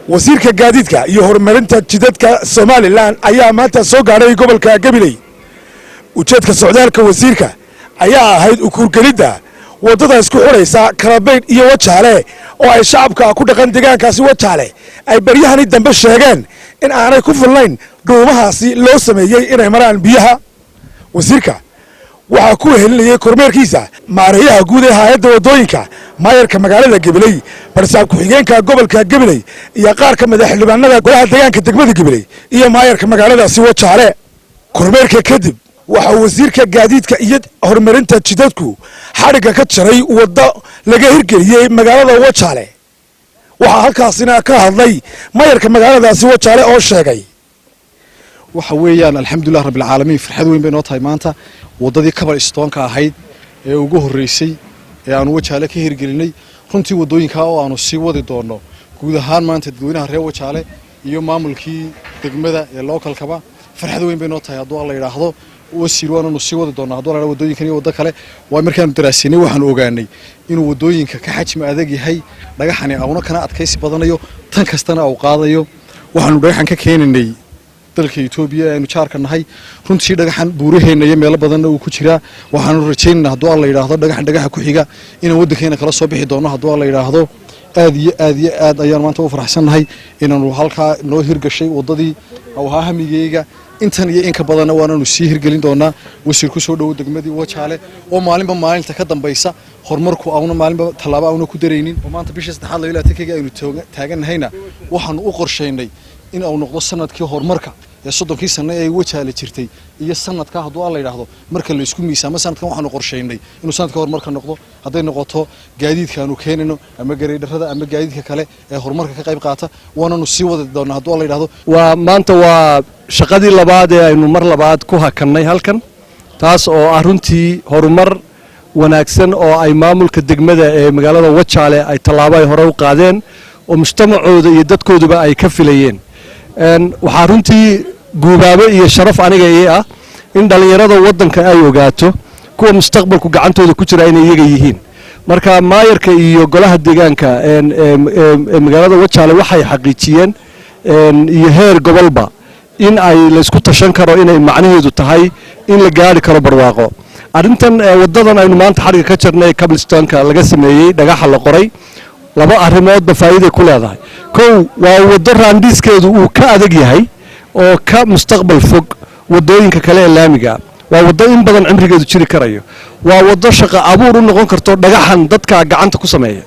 wasiirka gaadiidka iyo horumarinta jidadka Somaliland ayaa maanta soo gaaray gobolka Gabiley ujeedka socdaalka wasiirka ayaa ahayd u kurgelida wadada isku xiraysa Kalabeyd iyo Wajaale oo ay shacabka ku dhaqan deegaankaasi Wajaale ay baryahani dambe sheegeen in aanay ku filnayn dhuumahaasi loo sameeyay inay maraan biyaha wasiirka waxa ku helinayay kormeerkiisa maareeyaha guud ee hay'adda wadooyinka maayarka magaalada Gabiley barsaab ku xigeenka gobolka Gabiley iyo qaar ka mid ah xildhibaanada golaha deegaanka degmada Gabiley iyo maayarka magaaladaasi Wajaale kormeerka kadib waxa wasiirka gaadiidka iyo horumarinta jidadku xariga ka jaray wada laga hirgeliyay magaalada Wajaale waxa halkaasina ka hadlay maayarka magaaladaasi Wajaale oo sheegay waxa weeyaan alxamdulillah rabbil caalamiin farxad weyn bay noo tahay maanta wadadii Kabal Stoonka ahayd ee ugu horeysay ee aan Wajaale ka hirgelinay runtii wadooyinka oo aanu sii wadi doono guud ahaan maanta dadweynaha reer Wajaale iyo maamulkii degmada ee localkaba farxad weyn bay noo tahay haddii la yiraahdo wasiir waanu sii wadi doonaa haddii la yiraahdo wadooyinkan iyo wada kale waa markaan daraasinay waxaan ogaanay inuu wadooyinka ka xajmi adag yahay dhagaxani auna kana adkaysi badanayo tan kastana uu qaadayo waxaanu dhagaxan ka keeninay dalka Itoobiya aynu jaarka nahay runtii dhagaxan buuraheena iyo meelo badan uu ku jira waxaanu rajaynaynaa haddii la yiraahdo dhagaxa ku xiga inaan wadankeena kala soo bixi doono haddii la yiraahdo aad ayaan maanta u faraxsanahay inaanu halka noo hirgashay wadadii oo hamigeyga intan iyo in ka badan waanu sii hirgelin doonaa wasiir ku soo dhaw degmadii Wajaale oo maalinba maalinta ka dambaysa horumarku aanu maalinba talaabo aanu ku dareenin oo maanta bisha 3 ilaa 10 aynu taaganahayna waxaanu u qorsheynay in uu noqdo sanadkii horumarka ee 30 sano ee Wajaale jirtay iyo sanadka haddii la yiraahdo marka la isku miisaamo sanadkan waxaanu qorsheynay inuu sanadkii horumarka noqdo haday noqoto gaadiidka aanu keenino ama gareedarada ama gaadiidka kale ee horumarka ka qayb qaata waanu sii wadi doonaa haddii la yiraahdo waa maanta waa shaqadii labaad ee aynu mar labaad ku hakanay halkan taas oo ah runtii horumar wanaagsan oo ay maamulka degmada ee magaalada Wajaale ay talaabo ay hore u qaadeen oo mujtamacooda iyo dadkooduba ay ka filayeen waxaa runtii guubaabo iyo sharaf aniga ah in dhalinyarada wadanka ay ogaato kuwa mustaqbalku gacantooda ku jira inay iyaga yihiin marka maayarka iyo golaha deegaanka ee magaalada Wajaale waxay xaqiijiyeen iyo heer gobolba in ay la isku tashan karo inay macnaheedu tahay in la gaari karo barwaaqo arintan wadadan aynu maanta xariga ka jirnay Kabal Stoonka laga sameeyay dhagaxa la qoray laba arrimood ba faa'iido ku leedahay koow waa wado raandiskeedu uu ka adag yahay oo ka mustaqbal fog wadooyinka kale ee laamiga waa wado in badan cimrigeedu jiri karayo waa wado shaqo abuur u noqon karto dhagaxan dadka gacanta ku sameeya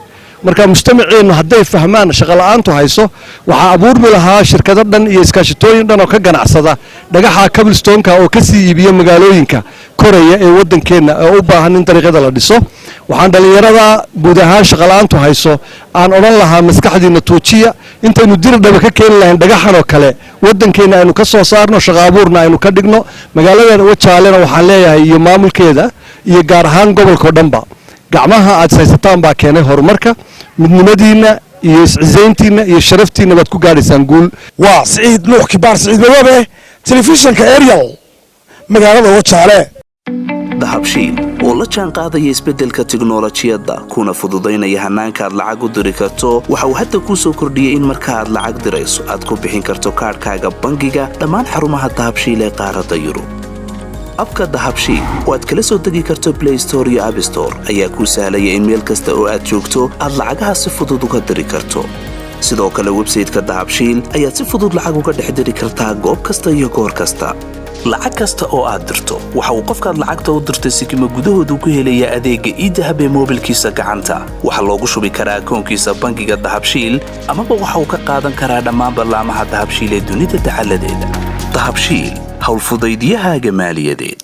marka mujtamaceenu haday fahmaan shaqo la'aantu hayso waxa abuurmi lahaa shirkado dhan iyo iskaashatooyin dhan oo ka ganacsada dhagaxa Kabal Stoonka oo ka sii iibiyo magaalooyinka Koreya ee wadankeena oo u baahan in dariiqada la dhiso waxaan dhalinyarada guud ahaan shaqo la'aantu hayso aan oran lahaa maskaxdiina tuujiya intaynu dirdhaba ka keen lahayn dhagaxan oo kale wadankeena aynu ka soo saarno shaqo abuurna aynu ka dhigno magaalada Wajaalena waxaan leeyahay iyo maamulkeeda iyo gaar ahaan gobolka dhanba gacmaha aad saysataan baa keenay horumarka midnimadiina iyo isciisayntiina iyo sharaftiina baad ku gaadhaysaan guul waa Saciid Nuux Kibaar Saciid Madoobe telefishinka Ariel magaalada Wajaale dahabshiil oo la jaan qaadaya isbeddelka tiknoolajiyadda kuna fududaynaya hanaanka aad lacag u diri karto waxa uu hadda ku soo kordhiyay in marka aad lacag dirayso aad ku bixin karto kaarkaaga bangiga dhammaan xarumaha dahabshiil ee qaaradda Yurub abka dahabshiil oo aad kala soo degi karto Play Store iyo App Store ayaa ku sahlaya in meel kasta oo aad joogto aad lacagaha si fudud uga diri karto sidoo kale website-ka dahabshiil ayaad si fudud lacag uga dhex diri kartaa goob kasta iyo goor kasta lacag kasta oo aad dirto waxa uu qofkaad lacagta u dirtay sikimo gudahoodu ku helaya adeegga e-dahab ee moobilkiisa gacanta waxa loogu shubi karaa akoonkiisa bangiga dahabshiil amaba waxa uu ka qaadan karaa dhammaan barnaamijyada dahabshiil ee dunida taxalladeeda dahabshiil hawl fudaydiyahaaga maaliyadeed